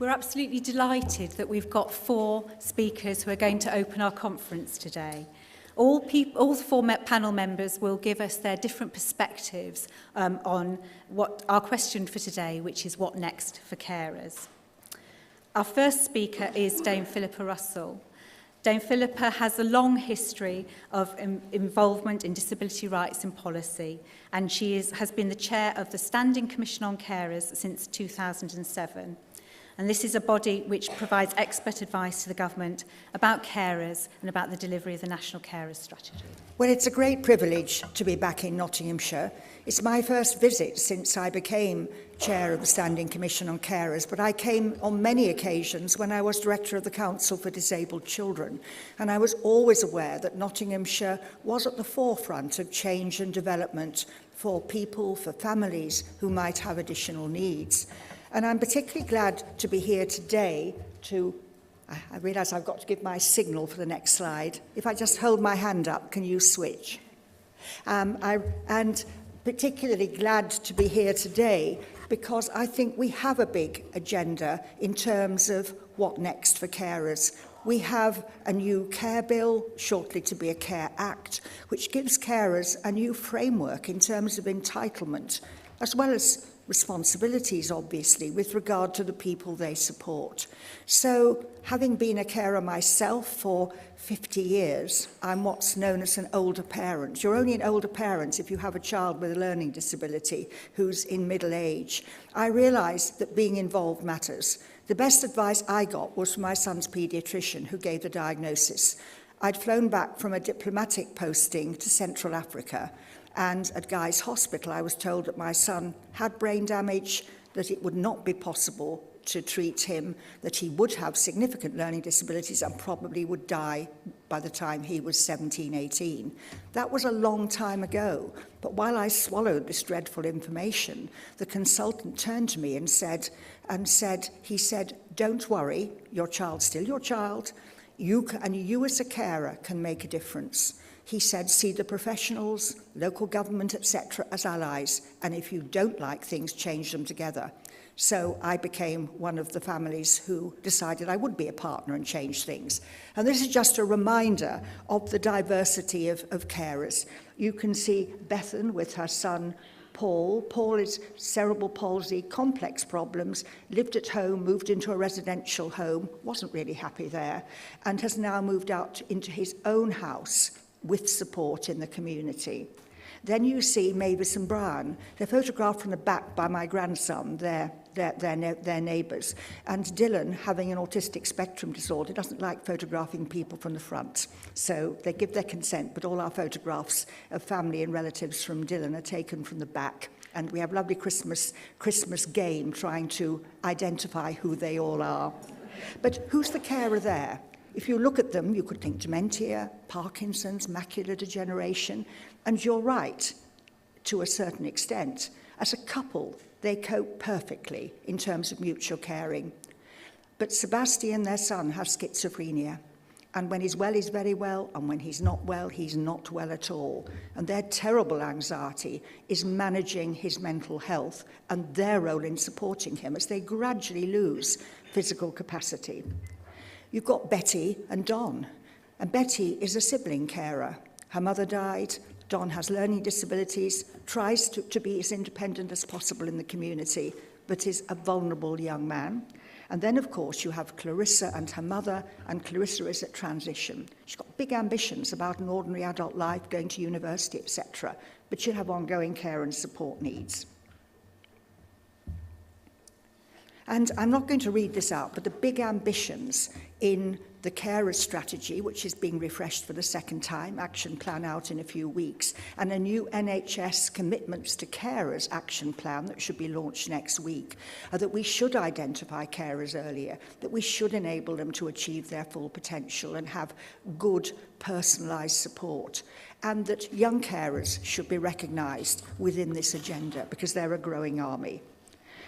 We're absolutely delighted that we've got 4 speakers who are going to open our conference today. All 4 panel members will give us their different perspectives on what our question for today, which is what next for carers. Our first speaker is Dame Philippa Russell. Dame Philippa has a long history of involvement in disability rights and policy, and she has been the chair of the Standing Commission on Carers since 2007. And this is a body which provides expert advice to the government about carers and about the delivery of the National Carers Strategy. Well, it's a great privilege to be back in Nottinghamshire. It's my first visit since I became chair of the Standing Commission on Carers, but I came on many occasions when I was director of the Council for Disabled Children, and I was always aware that Nottinghamshire was at the forefront of change and development for people, for families who might have additional needs. And I'm particularly glad to be here today to, I realise I've got to give my signal for the next slide. If I just hold my hand up, can you switch? And particularly glad to be here today because I think we have a big agenda in terms of what next for carers. We have a new care bill, shortly to be a Care Act, which gives carers a new framework in terms of entitlement, as well as responsibilities, obviously, with regard to the people they support. So, having been a carer myself for 50 years, I'm what's known as an older parent. You're only an older parent if you have a child with a learning disability who's in middle age. I realised that being involved matters. The best advice I got was from my son's paediatrician who gave the diagnosis. I'd flown back from a diplomatic posting to Central Africa, and at Guy's Hospital I was told that my son had brain damage, that it would not be possible to treat him, that he would have significant learning disabilities and probably would die by the time he was 17, 18. That was a long time ago, but while I swallowed this dreadful information, the consultant turned to me and said, "Don't worry, your child's still your child, you as a carer can make a difference." He said, see the professionals, local government, etc. as allies, and if you don't like things, change them together. So I became one of the families who decided I would be a partner and change things. And this is just a reminder of the diversity of carers. You can see Bethan with her son Paul. Paul is cerebral palsy, complex problems, lived at home, moved into a residential home, wasn't really happy there, and has now moved out into his own house with support in the community. Then you see Mavis and Brian. They're photographed from the back by my grandson, their neighbours. And Dylan, having an autistic spectrum disorder, doesn't like photographing people from the front. So they give their consent, but all our photographs of family and relatives from Dylan are taken from the back. And we have a lovely Christmas game trying to identify who they all are. But who's the carer there? If you look at them, you could think dementia, Parkinson's, macular degeneration, and you're right, to a certain extent. As a couple, they cope perfectly in terms of mutual caring. But Sebastian, their son, has schizophrenia, and when he's well, he's very well, and when he's not well at all. And their terrible anxiety is managing his mental health and their role in supporting him as they gradually lose physical capacity. You've got Betty and Don, and Betty is a sibling carer. Her mother died, Don has learning disabilities, tries to be as independent as possible in the community, but is a vulnerable young man. And then, of course, you have Clarissa and her mother, and Clarissa is at transition. She's got big ambitions about an ordinary adult life, going to university, etc., but she'll have ongoing care and support needs. And I'm not going to read this out, but the big ambitions in the carers strategy, which is being refreshed for the second time, action plan out in a few weeks, and a new NHS commitments to carers action plan that should be launched next week, are that we should identify carers earlier, that we should enable them to achieve their full potential and have good personalised support, and that young carers should be recognised within this agenda because they're a growing army.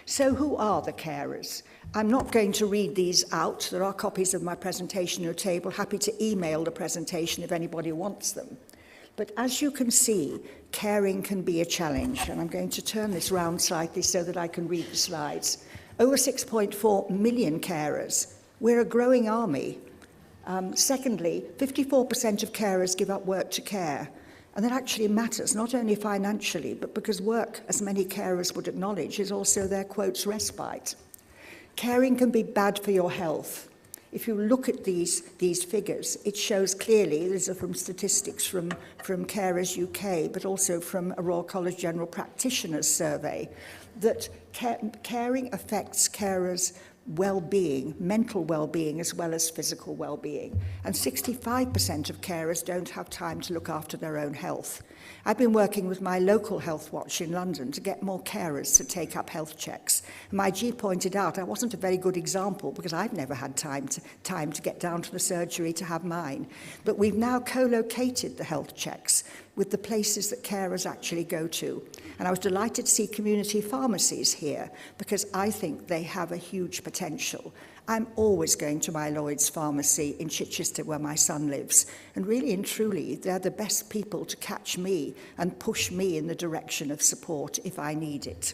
So who are the carers? I'm not going to read these out. There are copies of my presentation on your table. Happy to email the presentation if anybody wants them. But as you can see, caring can be a challenge. And I'm going to turn this round slightly so that I can read the slides. Over 6.4 million carers. We're a growing army. Secondly, 54% of carers give up work to care. And that actually matters, not only financially, but because work, as many carers would acknowledge, is also their, quotes, respite. Caring can be bad for your health. If you look at these figures, it shows clearly, these are from statistics from Carers UK, but also from a Royal College General Practitioners survey, that caring affects carers' well-being, mental well-being as well as physical well-being. And 65% of carers don't have time to look after their own health. I've been working with my local Healthwatch in London to get more carers to take up health checks. My G pointed out I wasn't a very good example because I've never had time to get down to the surgery to have mine. But we've now co-located the health checks with the places that carers actually go to. And I was delighted to see community pharmacies here because I think they have a huge potential. I'm always going to my Lloyd's pharmacy in Chichester where my son lives. And really and truly, they're the best people to catch me and push me in the direction of support if I need it.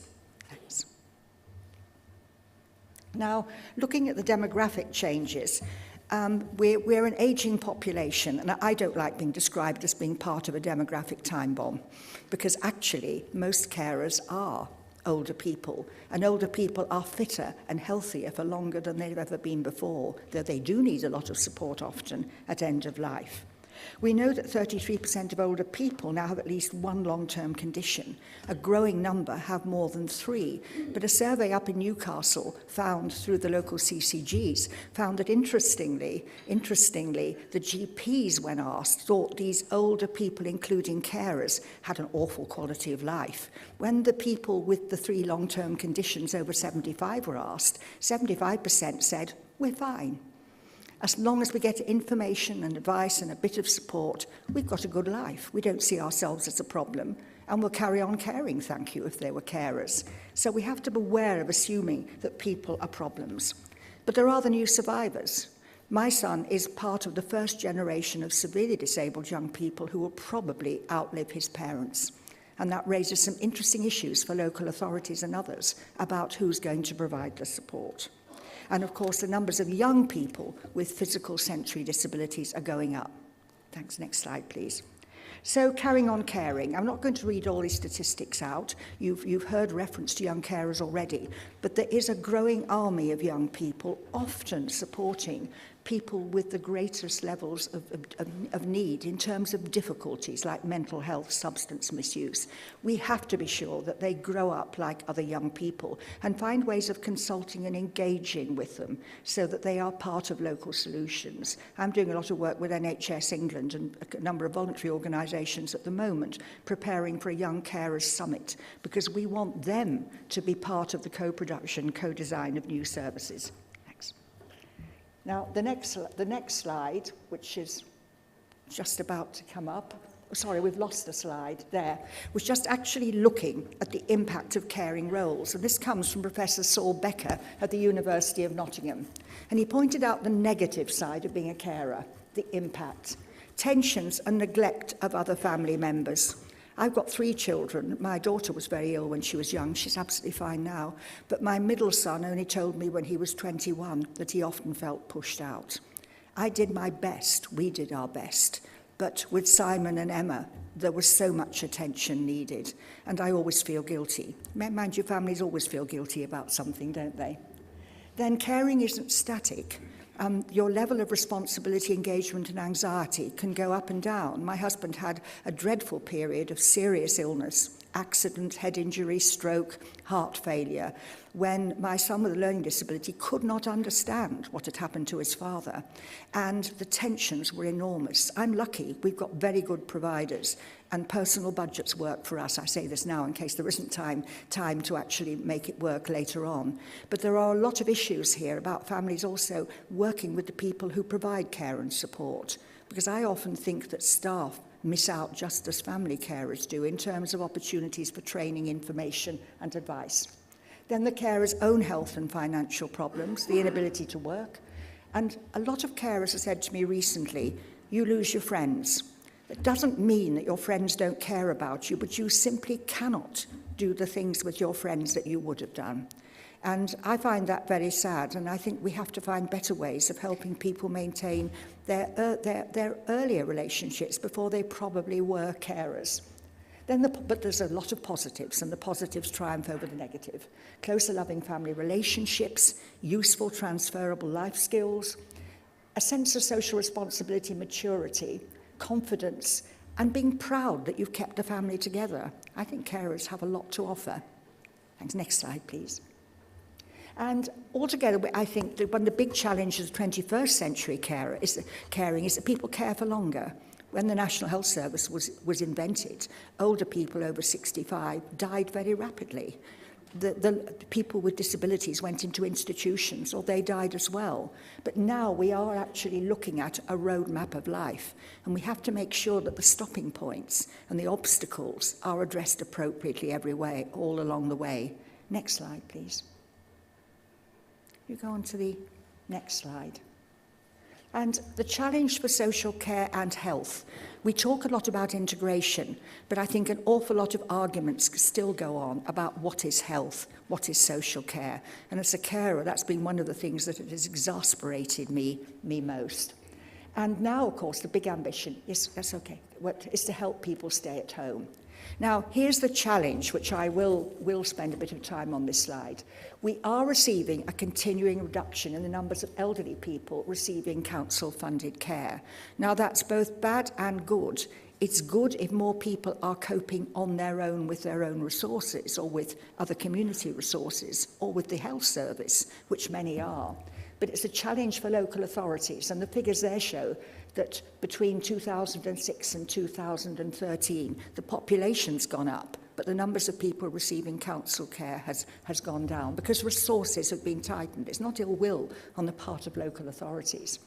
Thanks. Now, looking at the demographic changes, we're an ageing population, and I don't like being described as being part of a demographic time bomb, because actually most carers are older people, and older people are fitter and healthier for longer than they've ever been before, though they do need a lot of support often at end of life. We know that 33% of older people now have at least one long-term condition. A growing number have more than 3. But a survey up in Newcastle found through the local CCGs found that interestingly, the GPs, when asked, thought these older people, including carers, had an awful quality of life. When the people with the 3 long-term conditions over 75 were asked, 75% said, "We're fine. As long as we get information and advice and a bit of support, we've got a good life. We don't see ourselves as a problem, and we'll carry on caring, thank you, if they were carers." So we have to beware of assuming that people are problems. But there are the new survivors. My son is part of the first generation of severely disabled young people who will probably outlive his parents. And that raises some interesting issues for local authorities and others about who's going to provide the support. And of course, the numbers of young people with physical sensory disabilities are going up. Thanks. Next slide, please. So carrying on caring. I'm not going to read all these statistics out. You've heard reference to young carers already, but there is a growing army of young people often supporting people with the greatest levels of need in terms of difficulties like mental health, substance misuse. We have to be sure that they grow up like other young people and find ways of consulting and engaging with them so that they are part of local solutions. I'm doing a lot of work with NHS England and a number of voluntary organisations at the moment preparing for a Young Carers Summit because we want them to be part of the co-production, co-design of new services. Now, the next slide, which is just about to come up, sorry, we've lost the slide there, was just actually looking at the impact of caring roles. And this comes from Professor Saul Becker at the University of Nottingham. And he pointed out the negative side of being a carer, the impact, tensions and neglect of other family members. I've got 3 children. My daughter was very ill when she was young. She's absolutely fine now. But my middle son only told me when he was 21 that he often felt pushed out. I did my best. We did our best. But with Simon and Emma, there was so much attention needed. And I always feel guilty. Mind you, families always feel guilty about something, don't they? Then caring isn't static. Your level of responsibility, engagement and anxiety can go up and down. My husband had a dreadful period of serious illness, accident, head injury, stroke, heart failure, when my son with a learning disability could not understand what had happened to his father. And the tensions were enormous. I'm lucky, we've got very good providers and personal budgets work for us. I say this now in case there isn't time to actually make it work later on. But there are a lot of issues here about families also working with the people who provide care and support. Because I often think that staff miss out just as family carers do in terms of opportunities for training, information and advice. Then the carer's own health and financial problems, the inability to work. And a lot of carers have said to me recently, you lose your friends. It doesn't mean that your friends don't care about you, but you simply cannot do the things with your friends that you would have done. And I find that very sad, and I think we have to find better ways of helping people maintain their earlier relationships before they probably were carers. But there's a lot of positives, and the positives triumph over the negative. Closer, loving family relationships, useful, transferable life skills, a sense of social responsibility, maturity, confidence, and being proud that you've kept the family together. I think carers have a lot to offer. Thanks. Next slide, please. And altogether, I think that one of the big challenges of 21st century caring is that people care for longer. When the National Health Service was invented, older people over 65 died very rapidly. The people with disabilities went into institutions, or they died as well. But now we are actually looking at a roadmap of life, and we have to make sure that the stopping points and the obstacles are addressed appropriately every way, all along the way. Next slide, please. You go on to the next slide. And the challenge for social care and health. We talk a lot about integration, but I think an awful lot of arguments still go on about what is health, what is social care. And as a carer, that's been one of the things that has exasperated me most. And now, of course, the big ambition is to help people stay at home. Now, here's the challenge, which I will spend a bit of time on this slide. We are receiving a continuing reduction in the numbers of elderly people receiving council-funded care. Now, that's both bad and good. It's good if more people are coping on their own with their own resources, or with other community resources, or with the health service, which many are. But it's a challenge for local authorities, and the figures there show that between 2006 and 2013, the population's gone up, but the numbers of people receiving council care has gone down because resources have been tightened. It's not ill will on the part of local authorities.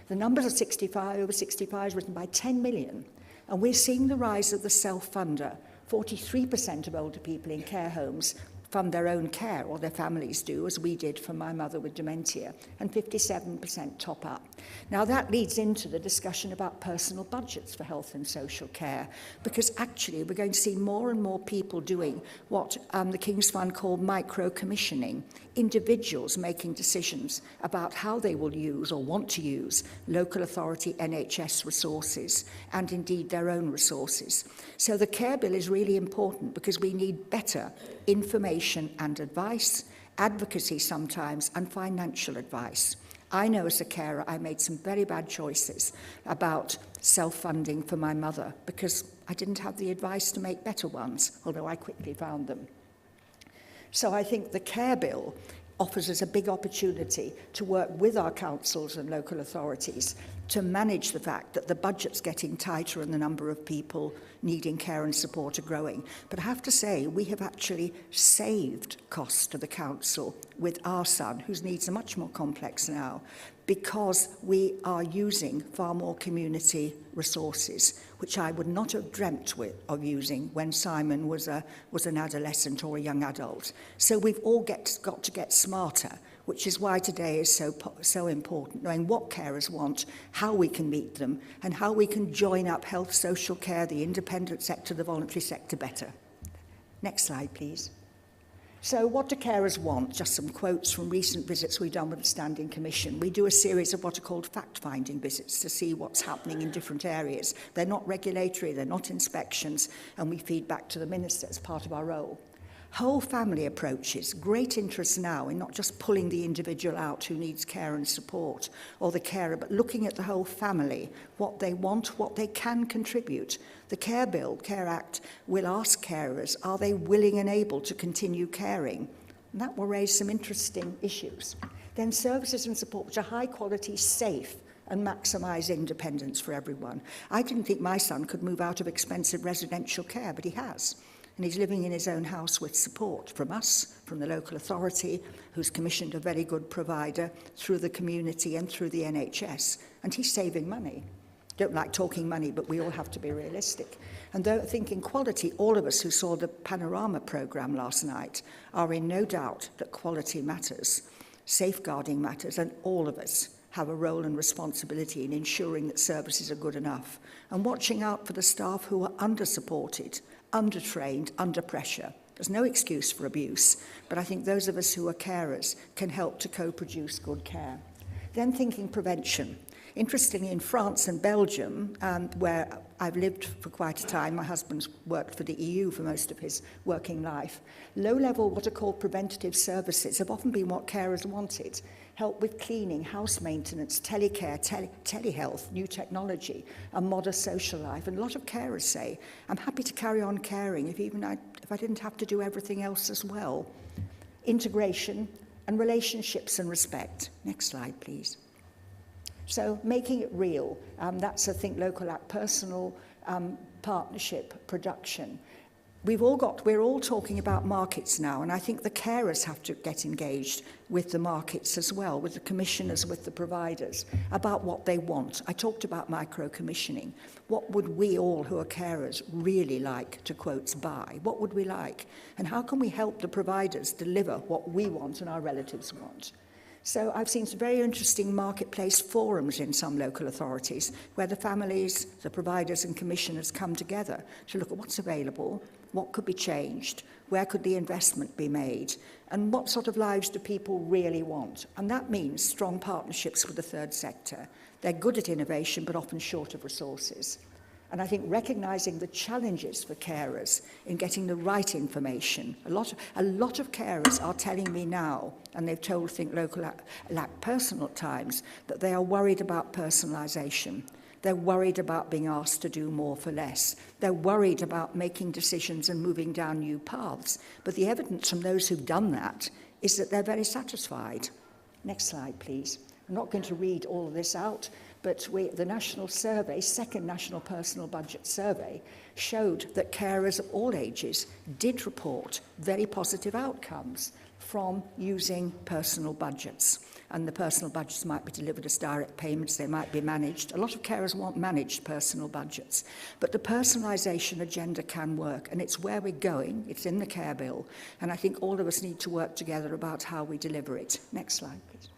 The numbers of over 65 is risen by 10 million, and we're seeing the rise of the self-funder. 43% of older people in care homes fund their own care, or their families do, as we did for my mother with dementia, and 57% top up. Now that leads into the discussion about personal budgets for health and social care, because actually we're going to see more and more people doing what the King's Fund called micro-commissioning, individuals making decisions about how they will use or want to use local authority NHS resources, and indeed their own resources. So the Care Bill is really important because we need better information and advice, advocacy sometimes, and financial advice. I know as a carer I made some very bad choices about self-funding for my mother because I didn't have the advice to make better ones, although I quickly found them. So I think the Care Bill offers us a big opportunity to work with our councils and local authorities to manage the fact that the budget's getting tighter and the number of people needing care and support are growing. But I have to say, we have actually saved costs to the council with our son, whose needs are much more complex now, because we are using far more community resources, which I would not have dreamt of using when Simon was an adolescent or a young adult. So we've all got to get smarter, which is why today is so important, knowing what carers want, how we can meet them, and how we can join up health, social care, the independent sector, the voluntary sector better. Next slide, please. So what do carers want? Just some quotes from recent visits we've done with the Standing Commission. We do a series of what are called fact-finding visits to see what's happening in different areas. They're not regulatory, they're not inspections, and we feed back to the Minister as part of our role. Whole family approaches, great interest now in not just pulling the individual out who needs care and support, or the carer, but looking at the whole family, what they want, what they can contribute. The Care Bill, Care Act, will ask carers, are they willing and able to continue caring? And that will raise some interesting issues. Then services and support which are high quality, safe, and maximise independence for everyone. I didn't think my son could move out of expensive residential care, but he has. And he's living in his own house with support from us, from the local authority, who's commissioned a very good provider, through the community and through the NHS. And he's saving money. Don't like talking money, but we all have to be realistic. And though thinking quality, all of us who saw the Panorama programme last night are in no doubt that quality matters, safeguarding matters, and all of us have a role and responsibility in ensuring that services are good enough, and watching out for the staff who are under-supported, under-trained, under pressure. There's no excuse for abuse, but I think those of us who are carers can help to co-produce good care. Then thinking prevention. Interestingly, in France and Belgium, where I've lived for quite a time, my husband's worked for the EU for most of his working life, low-level, what are called preventative services have often been what carers wanted. Help with cleaning, house maintenance, telecare, telehealth, new technology, a modern social life. And a lot of carers say, I'm happy to carry on caring if I didn't have to do everything else as well. Integration and relationships and respect. Next slide, please. So making it real, that's, I think, local act, personal partnership, production. We're all talking about markets now, and I think the carers have to get engaged with the markets as well, with the commissioners, with the providers, about what they want. I talked about micro-commissioning. What would we all who are carers really like to, quotes, buy? What would we like? And how can we help the providers deliver what we want and our relatives want? So I've seen some very interesting marketplace forums in some local authorities where the families, the providers and commissioners come together to look at what's available, what could be changed, where could the investment be made, and what sort of lives do people really want. And that means strong partnerships with the third sector. They're good at innovation, but often short of resources. And I think recognising the challenges for carers in getting the right information. A lot of carers are telling me now, and they've told Think Local Act Personal at times, that they are worried about personalisation. They're worried about being asked to do more for less. They're worried about making decisions and moving down new paths. But the evidence from those who've done that is that they're very satisfied. Next slide, please. I'm not going to read all of this out, but the national survey, second national personal budget survey, showed that carers of all ages did report very positive outcomes from using personal budgets. And the personal budgets might be delivered as direct payments, they might be managed. A lot of carers want managed personal budgets. But the personalisation agenda can work, and it's where we're going. It's in the care bill. And I think all of us need to work together about how we deliver it. Next slide, please.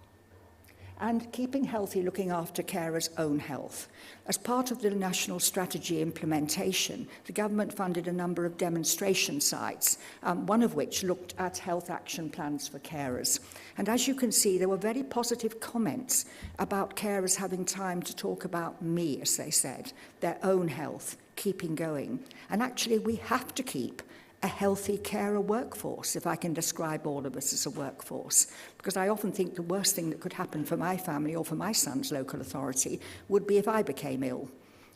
And keeping healthy, looking after carers' own health. As part of the national strategy implementation, the government funded a number of demonstration sites, one of which looked at health action plans for carers. And as you can see, there were very positive comments about carers having time to talk about me, as they said, their own health, keeping going. And actually, we have to keep a healthy carer workforce, if I can describe all of us as a workforce. Because I often think the worst thing that could happen for my family or for my son's local authority would be if I became ill.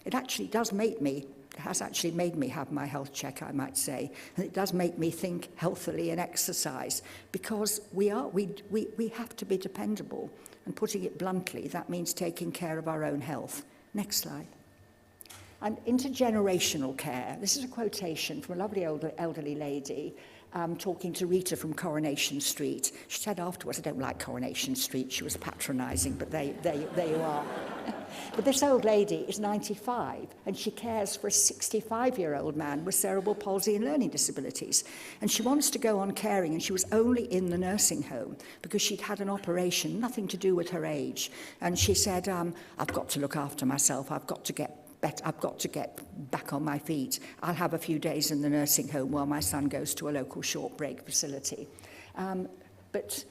It actually has actually made me have my health check, I might say. And it does make me think healthily and exercise, because we have to be dependable. And putting it bluntly, that means taking care of our own health. Next slide. And intergenerational care. This is a quotation from a lovely elderly lady talking to Rita from Coronation Street. She said afterwards, I don't like Coronation Street. She was patronising, but there you are. But this old lady is 95, and she cares for a 65-year-old man with cerebral palsy and learning disabilities. And she wants to go on caring, and she was only in the nursing home because she'd had an operation, nothing to do with her age. And she said, I've got to look after myself. I've got to get back on my feet. I'll have a few days in the nursing home while my son goes to a local short break facility. But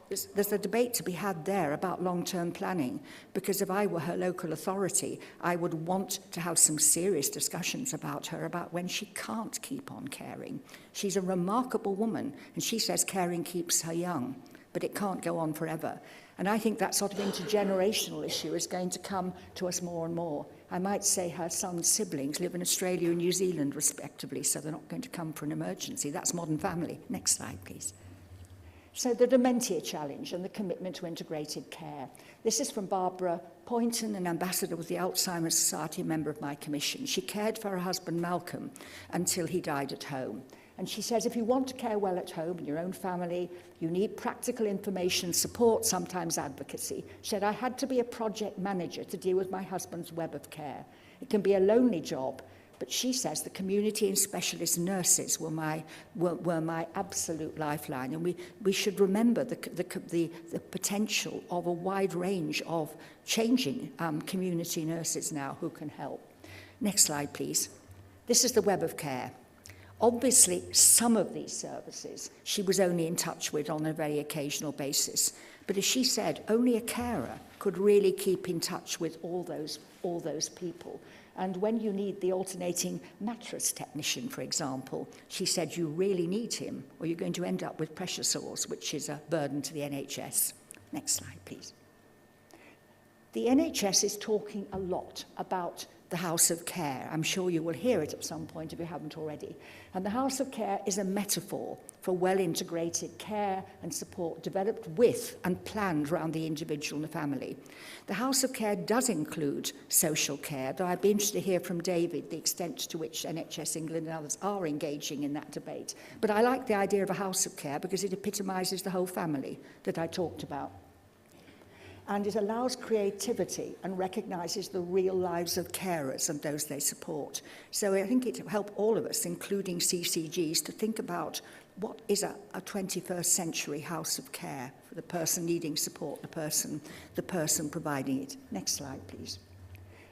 there's a debate to be had there about long-term planning, because if I were her local authority, I would want to have some serious discussions about her, about when she can't keep on caring. She's a remarkable woman, and she says caring keeps her young, but it can't go on forever. And I think that sort of intergenerational issue is going to come to us more and more. I might say her son's siblings live in Australia and New Zealand, respectively, so they're not going to come for an emergency. That's modern family. Next slide, please. So the dementia challenge and the commitment to integrated care. This is from Barbara Poynton, an ambassador with the Alzheimer's Society, a member of my commission. She cared for her husband, Malcolm, until he died at home. And she says, if you want to care well at home in your own family, you need practical information, support, sometimes advocacy. She said, I had to be a project manager to deal with my husband's web of care. It can be a lonely job, but she says the community and specialist nurses were my absolute lifeline. And we should remember the potential of a wide range of changing community nurses now who can help. Next slide, please. This is the web of care. Obviously, some of these services she was only in touch with on a very occasional basis. But as she said, only a carer could really keep in touch with all those people. And when you need the alternating mattress technician, for example, she said you really need him or you're going to end up with pressure sores, which is a burden to the NHS. Next slide, please. The NHS is talking a lot about the House of Care. I'm sure you will hear it at some point if you haven't already. And the House of Care is a metaphor for well-integrated care and support developed with and planned around the individual and the family. The House of Care does include social care, though I'd be interested to hear from David the extent to which NHS England and others are engaging in that debate. But I like the idea of a House of Care because it epitomises the whole family that I talked about. And it allows creativity and recognises the real lives of carers and those they support. So I think it will help all of us, including CCGs, to think about what is a 21st century house of care for the person needing support, the person providing it. Next slide, please.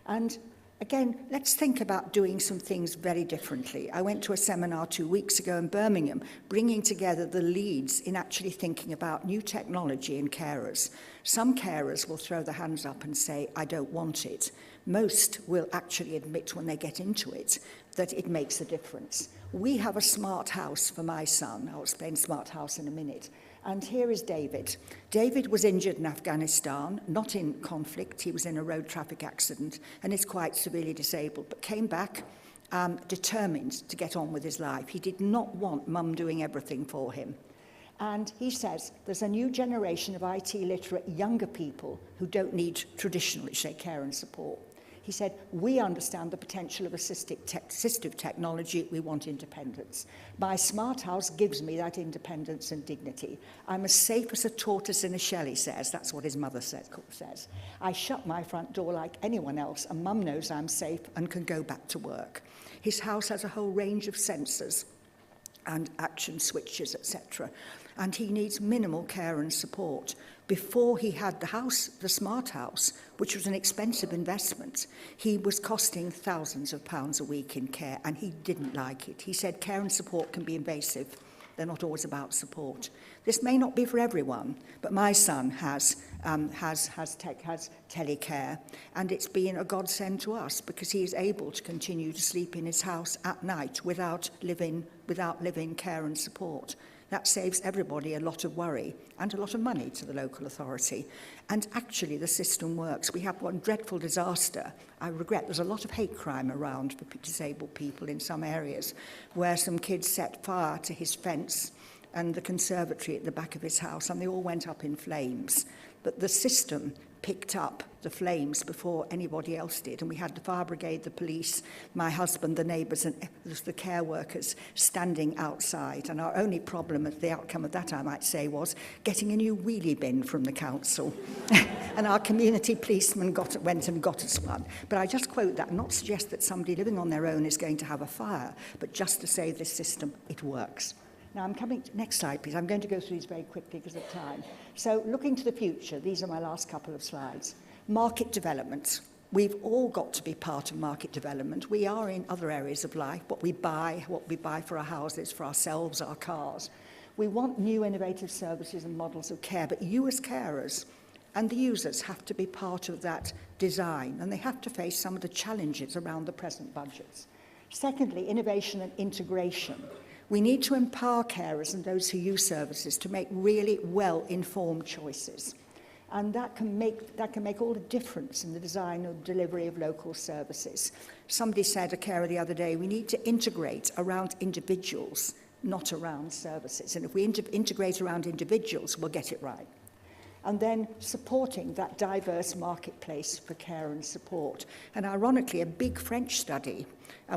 And again, let's think about doing some things very differently. I went to a seminar 2 weeks ago in Birmingham, bringing together the leads in actually thinking about new technology in carers. Some carers will throw their hands up and say, I don't want it. Most will actually admit when they get into it that it makes a difference. We have a smart house for my son. I'll explain smart house in a minute. And here is David. David was injured in Afghanistan, not in conflict. He was in a road traffic accident and is quite severely disabled, but came back determined to get on with his life. He did not want mum doing everything for him. And he says there's a new generation of IT literate younger people who don't need traditional, say, care and support. He said, we understand the potential of assistive technology. We want independence. My smart house gives me that independence and dignity. I'm as safe as a tortoise in a shell, he says. That's what his mother says. I shut my front door like anyone else, and mum knows I'm safe and can go back to work. His house has a whole range of sensors and action switches, etc. And he needs minimal care and support. Before he had the house, the smart house, which was an expensive investment, he was costing thousands of pounds a week in care, and he didn't like it. He said care and support can be invasive. They're not always about support. This may not be for everyone, but my son has telecare, and it's been a godsend to us because he is able to continue to sleep in his house at night without living care and support. That saves everybody a lot of worry and a lot of money to the local authority. And actually the system works. We have one dreadful disaster. I regret there's a lot of hate crime around for disabled people in some areas, where some kids set fire to his fence and the conservatory at the back of his house, and they all went up in flames. But the system picked up the flames before anybody else did, and we had the fire brigade, the police, my husband, the neighbours, and the care workers standing outside. And our only problem at the outcome of that, I might say, was getting a new wheelie bin from the council. And our community policeman went and got us one. But I just quote that, not suggest that somebody living on their own is going to have a fire, but just to say this system, it works. Now, next slide, please. I'm going to go through these very quickly because of time. So, looking to the future, these are my last couple of slides. Market development. We've all got to be part of market development. We are in other areas of life, what we buy for our houses, for ourselves, our cars. We want new innovative services and models of care, but you as carers and the users have to be part of that design, and they have to face some of the challenges around the present budgets. Secondly, innovation and integration. We need to empower carers and those who use services to make really well-informed choices. And that can make all the difference in the design or delivery of local services. Somebody said, a carer the other day, we need to integrate around individuals, not around services. And if we integrate around individuals, we'll get it right. And then supporting that diverse marketplace for care and support. And ironically, a big French study,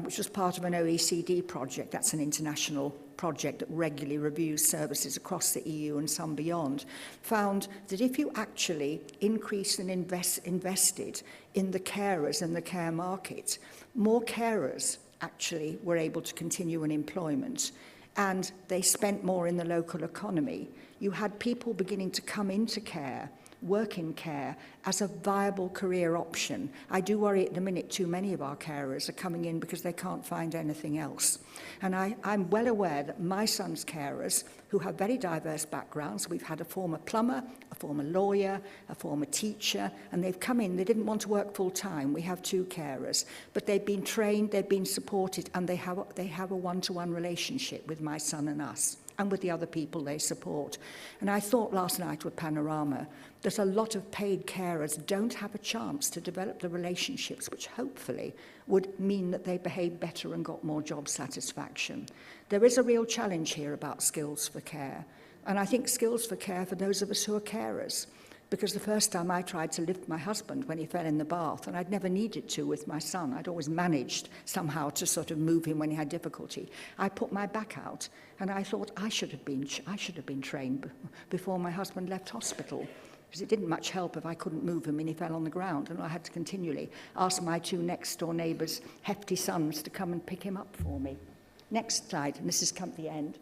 which was part of an OECD project, that's an international project that regularly reviews services across the EU and some beyond, found that if you actually increased and invested in the carers and the care market, more carers actually were able to continue in employment, and they spent more in the local economy. You had people beginning to come into care work in care as a viable career option. I do worry at the minute too many of our carers are coming in because they can't find anything else. And I'm well aware that my son's carers, who have very diverse backgrounds, we've had a former plumber, a former lawyer, a former teacher, and they've come in, they didn't want to work full time. We have 2 carers, but they've been trained, they've been supported, and they have a one-to-one relationship with my son and us, and with the other people they support. And I thought last night with Panorama that a lot of paid carers don't have a chance to develop the relationships which hopefully would mean that they behave better and got more job satisfaction. There is a real challenge here about skills for care, and I think skills for care for those of us who are carers. Because the first time I tried to lift my husband when he fell in the bath, and I'd never needed to with my son, I'd always managed somehow to sort of move him when he had difficulty. I put my back out, and I thought I should have been trained before my husband left hospital, because it didn't much help if I couldn't move him and he fell on the ground, and I had to continually ask my 2 next-door neighbours' hefty sons to come and pick him up for me. Next slide, and this has come to the end.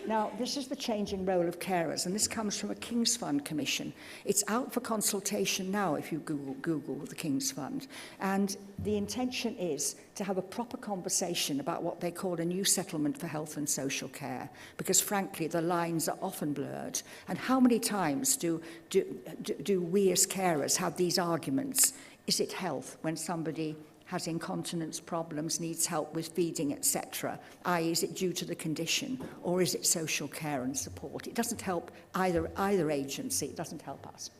Now, this is the changing role of carers, and this comes from a King's Fund commission. It's out for consultation now if you Google the King's Fund. And the intention is to have a proper conversation about what they call a new settlement for health and social care, because frankly, the lines are often blurred. And how many times do we as carers have these arguments? Is it health when somebody has incontinence problems, needs help with feeding, etc., i.e. is it due to the condition, or is it social care and support? It doesn't help either agency, it doesn't help us.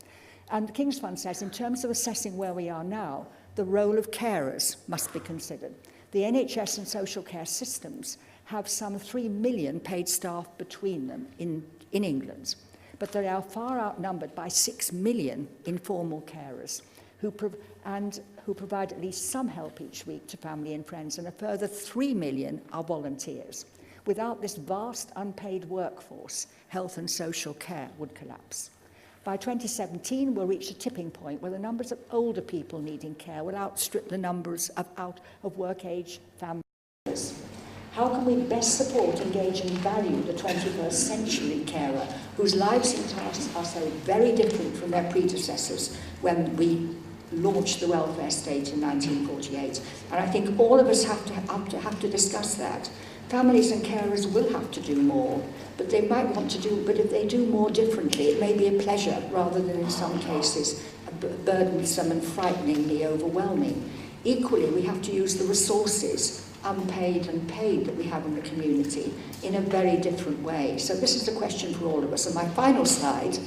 And the King's Fund says, in terms of assessing where we are now, the role of carers must be considered. The NHS and social care systems have some 3 million paid staff between them in England, but they are far outnumbered by 6 million informal carers who provide at least some help each week to family and friends, and a further 3 million are volunteers. Without this vast unpaid workforce, health and social care would collapse. By 2017, we'll reach a tipping point where the numbers of older people needing care will outstrip the numbers of out-of-work-age families. How can we best support, engage and value the 21st century carer, whose lives and tasks are so very different from their predecessors when we launched the welfare state in 1948? And I think all of us have to discuss that. Families and carers will have to do more, but they might want to do, but if they do more differently, it may be a pleasure rather than in some cases burdensome and frighteningly overwhelming. Equally, we have to use the resources, unpaid and paid, that we have in the community in a very different way. So this is a question for all of us. And my final slide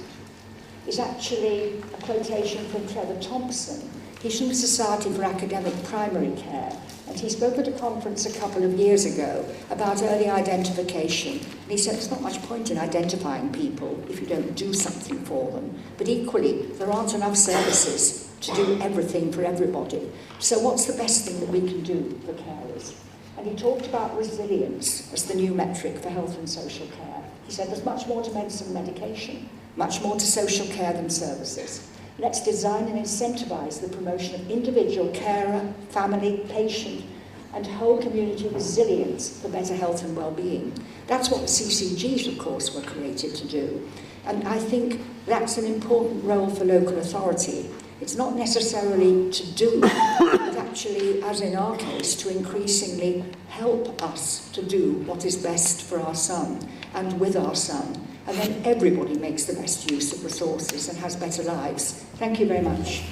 is actually a quotation from Trevor Thompson. He's from the Society for Academic Primary Care, and he spoke at a conference a couple of years ago about early identification. And he said there's not much point in identifying people if you don't do something for them. But equally, there aren't enough services to do everything for everybody. So what's the best thing that we can do for carers? And he talked about resilience as the new metric for health and social care. He said there's much more to medicine and medication, much more to social care than services. Let's design and incentivise the promotion of individual carer, family, patient and whole community resilience for better health and well-being. That's what the CCGs, of course, were created to do. And I think that's an important role for local authority. It's not necessarily to do, but actually, as in our case, to increasingly help us to do what is best for our son and with our son. And then everybody makes the best use of resources and has better lives. Thank you very much.